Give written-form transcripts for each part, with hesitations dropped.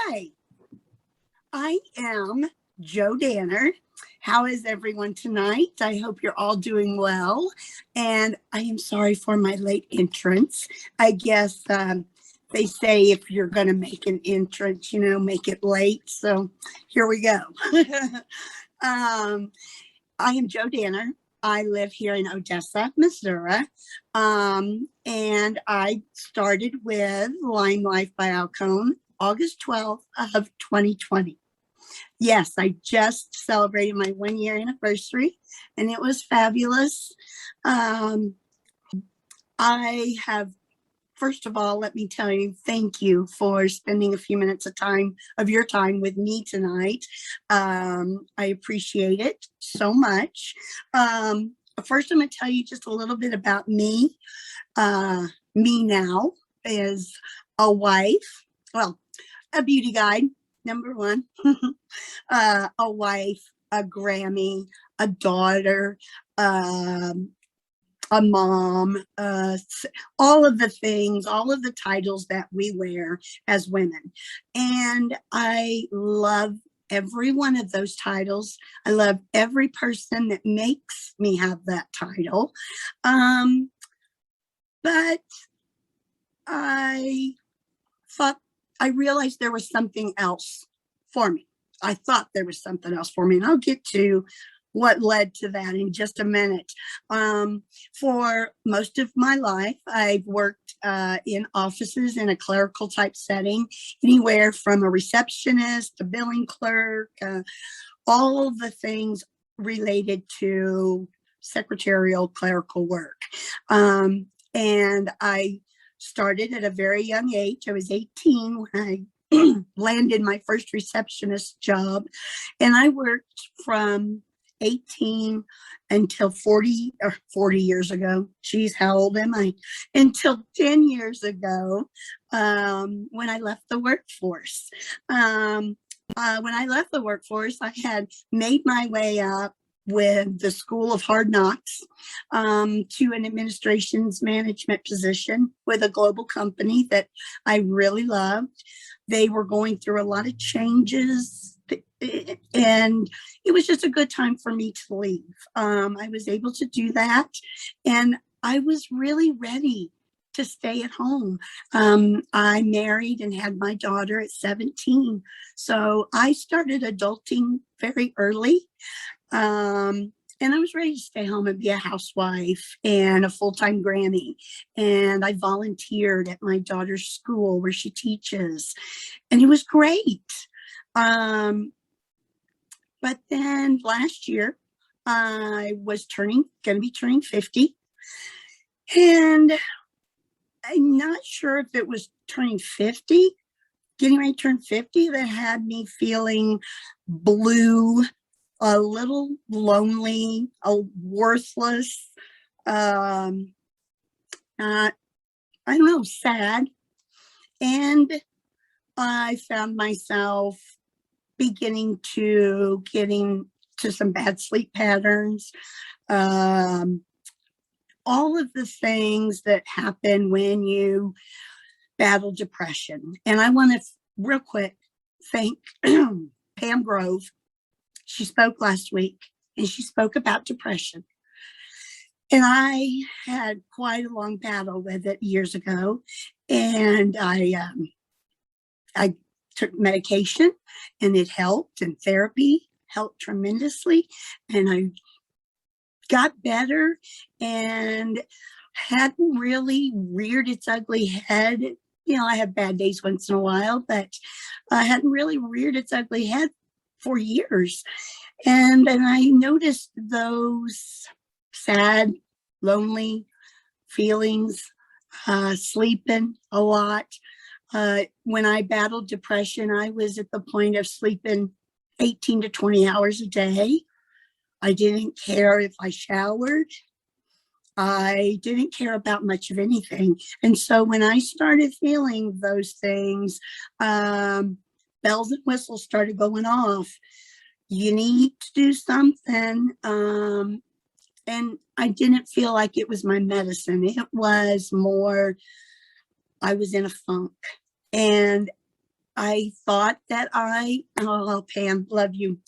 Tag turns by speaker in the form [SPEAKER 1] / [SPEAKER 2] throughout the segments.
[SPEAKER 1] Hi, I am Joe Danner. How is everyone tonight? I hope you're all doing well. And I am sorry for my late entrance. I guess they say if you're going to make an entrance, make it late. So here we go. um, I am Joe Danner. I live here in Odessa, Missouri. And I started with Lime Life by Alcone August 12th of 2020. Yes, I just celebrated my 1 year anniversary and it was fabulous. Um, I have, first of all, let me tell you, thank you for spending a few minutes of your time with me tonight. I appreciate it so much. First, I'm going to tell you just a little bit about me. Me now is a wife, well, a beauty guide, number one, a wife, a Grammy, a daughter, a mom, all of the things, all of the titles that we wear as women. And I love every one of those titles. I love every person that makes me have that title. But I thought, I realized there was something else for me. I thought there was something else for me, and I'll get to what led to that in just a minute. For most of my life, I've worked in offices in a clerical type setting, anywhere from a receptionist, a billing clerk, all the things related to secretarial clerical work. And I started at a very young age. I was 18 when I landed my first receptionist job, and I worked from 18 until 40 years ago. Geez, how old am I? Until 10 years ago, when I left the workforce. When I left the workforce, I had made my way up with the School of Hard Knocks to an administration's management position with a global company that I really loved. They were going through a lot of changes, and it was just a good time for me to leave. I was able to do that, and I was really ready to stay at home. I married and had my daughter at 17. So I started adulting very early. And I was ready to stay home and be a housewife and a full-time Grammy. And I volunteered at my daughter's school where she teaches. And it was great. But then last year, I was going to be turning 50. And I'm not sure if it was turning 50, getting ready to turn 50, that had me feeling blue, a little lonely, worthless, I don't know, sad. And I found myself getting to some bad sleep patterns, all of the things that happen when you battle depression. And I want to real quick thank Pam Grove. She spoke last week and she spoke about depression. And I had quite a long battle with it years ago. And I took medication and it helped, and therapy helped tremendously. And I got better and hadn't really reared its ugly head. I have bad days once in a while, but I hadn't really reared its ugly head for years. And I noticed those sad, lonely feelings, sleeping a lot. When I battled depression, I was at the point of sleeping 18 to 20 hours a day. I didn't care if I showered. I didn't care about much of anything. And so when I started feeling those things, bells and whistles started going off. You need to do something. And I didn't feel like it was my medicine. It was more, I was in a funk. And I thought that oh, Pam, love you.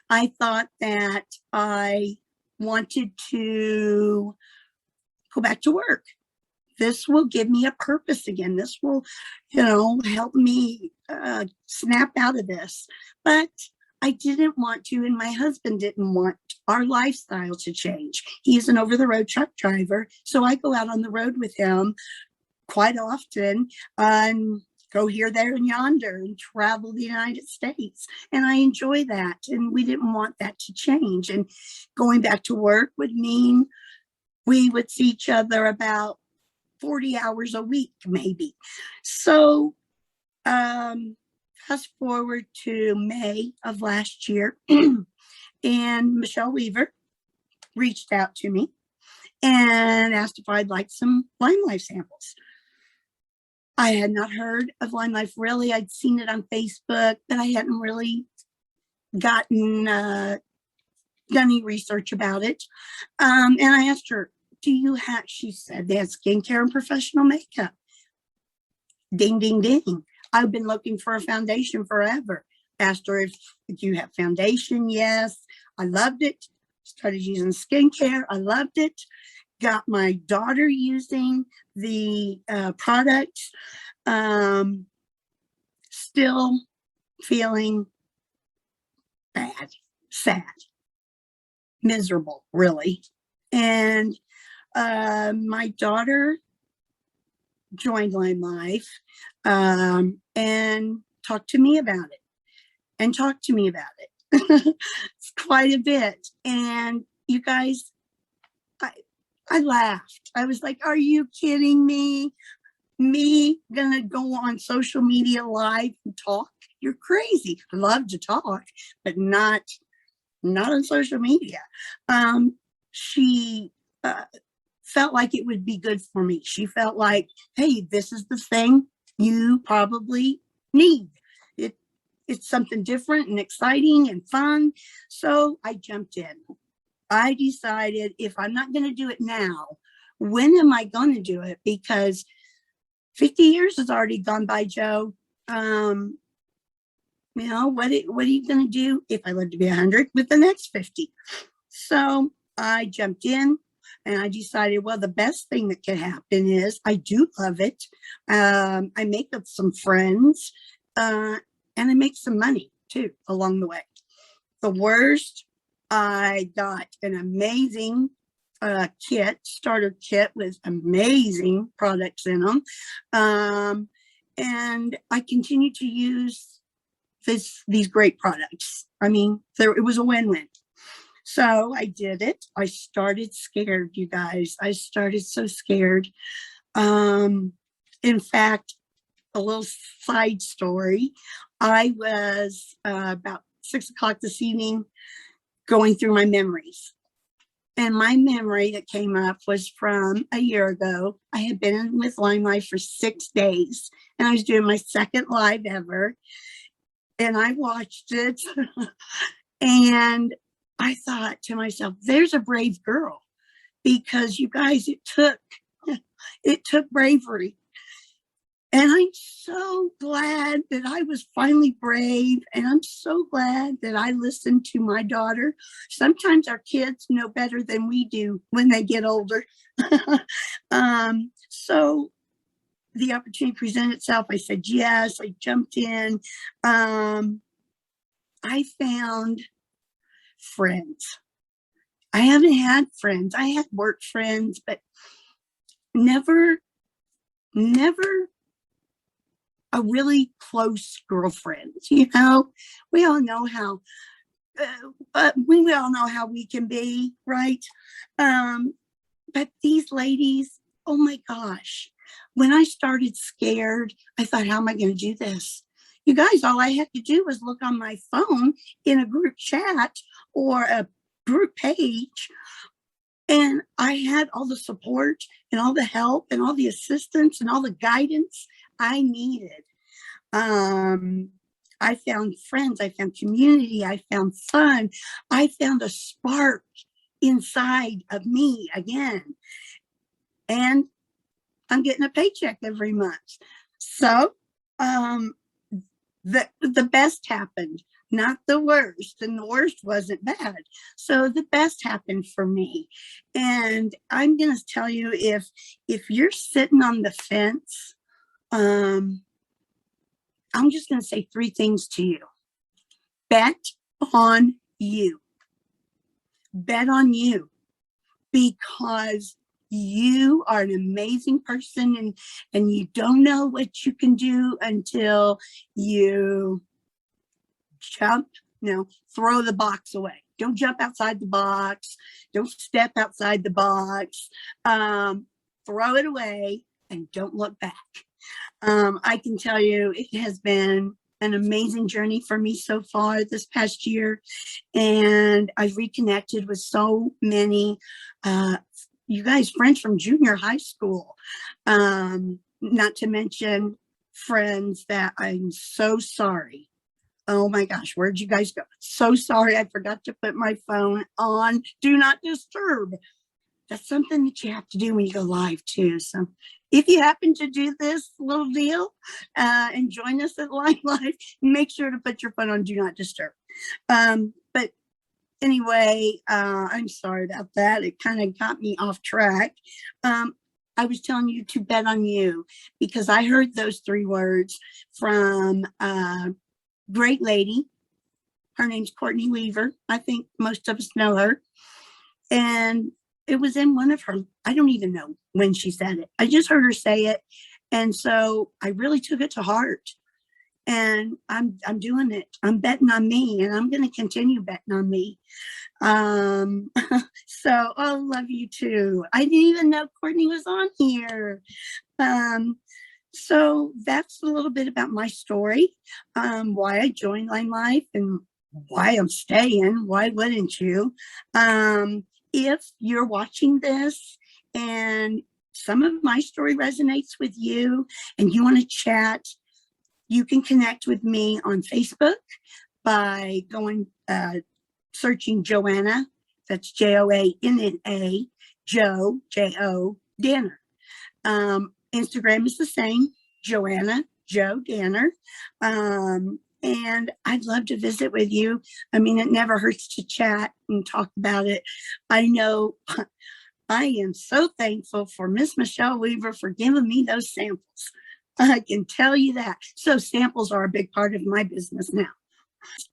[SPEAKER 1] I thought that I wanted to go back to work. This will give me a purpose again. This will, help me snap out of this. But I didn't want to, and my husband didn't want our lifestyle to change. He's an over the road truck driver. So I go out on the road with him quite often and go here, there, and yonder and travel the United States. And I enjoy that. And we didn't want that to change. And going back to work would mean we would see each other about 40 hours a week, maybe. So fast forward to May of last year, and Michelle Weaver reached out to me and asked if I'd like some Lime Life samples. I had not heard of Lime Life really. I'd seen it on Facebook, but I hadn't really gotten done any research about it. And I asked her, do you have, she said, they had skincare and professional makeup. Ding, ding, ding. I've been looking for a foundation forever. Asked her if you have foundation. Yes. I loved it. Started using skincare. I loved it. Got my daughter using the products. Still feeling bad, sad, miserable, really. And my daughter joined Lime Life and talked to me about it. It's quite a bit. And you guys, I laughed. I was like, are you kidding me? Me gonna go on social media live and talk? You're crazy. I love to talk, but not on social media. She felt like it would be good for me. She felt like, hey, this is the thing you probably need. It's something different and exciting and fun. So I jumped in. I decided if I'm not going to do it now, when am I going to do it? Because 50 years has already gone by, Joe. What are you going to do if I live to be 100 with the next 50? So I jumped in and I decided, well, the best thing that could happen is I do love it. I make up some friends and I make some money too along the way. The worst, I got an amazing starter kit with amazing products in them. And I continue to use these great products. I mean, it was a win-win. So I did it. I started scared, you guys. I started so scared. In fact, a little side story. I was about 6 o'clock this evening going through my memories. And my memory that came up was from a year ago. I had been with Lime Life for 6 days, and I was doing my second live ever. And I watched it, and I thought to myself, there's a brave girl. Because you guys, it took bravery. And I'm so glad that I was finally brave. And I'm so glad that I listened to my daughter. Sometimes our kids know better than we do when they get older. So the opportunity presented itself. I said, yes, I jumped in. I found friends. I haven't had friends. I had work friends, but never a really close girlfriend. We all know how we can be, right? But these ladies, oh my gosh, when I started scared, I thought, how am I going to do this? You guys, all I had to do was look on my phone in a group chat or a group page, and I had all the support and all the help and all the assistance and all the guidance I needed. I found friends, I found community, I found fun, I found a spark inside of me again. And I'm getting a paycheck every month. So The best happened, not the worst, and the worst wasn't bad. So the best happened for me. And I'm going to tell you, if you're sitting on the fence, um I'm just going to say three things to you. Bet on you. Bet on you, because you are an amazing person, and you don't know what you can do until you jump, throw the box away. Don't jump outside the box. Don't step outside the box. Throw it away and don't look back. I can tell you it has been an amazing journey for me so far this past year. And I've reconnected with so many, you guys, friends from junior high school. Not to mention friends that I'm so sorry. Oh my gosh, where'd you guys go? So sorry, I forgot to put my phone on Do Not Disturb. That's something that you have to do when you go live too. So if you happen to do this little deal and join us at Live, make sure to put your phone on Do Not Disturb. But anyway, I'm sorry about that. It kind of got me off track. I was telling you to bet on you, because I heard those three words from a great lady. Her name's Courtney Weaver. I think most of us know her. And it was in one of her, I don't even know when she said it. I just heard her say it. And so I really took it to heart. And I'm doing it. I'm betting on me, and I'm going to continue betting on me. So I love you too. I didn't even know Courtney was on here. So that's a little bit about my story, why I joined Line Life and why I'm staying. Why wouldn't you? If you're watching this and some of my story resonates with you and you want to chat, you can connect with me on Facebook by going, searching Joanna. That's Joanna, Jo Danner. Instagram is the same, Joanna Jo Danner. And I'd love to visit with you. I mean, it never hurts to chat and talk about it. I know I am so thankful for Miss Michelle Weaver for giving me those samples. I can tell you that. So samples are a big part of my business now.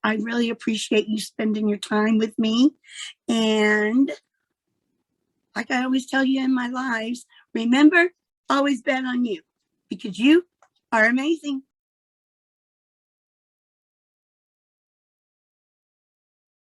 [SPEAKER 1] I really appreciate you spending your time with me. And like I always tell you in my lives, remember, always bet on you, because you are amazing.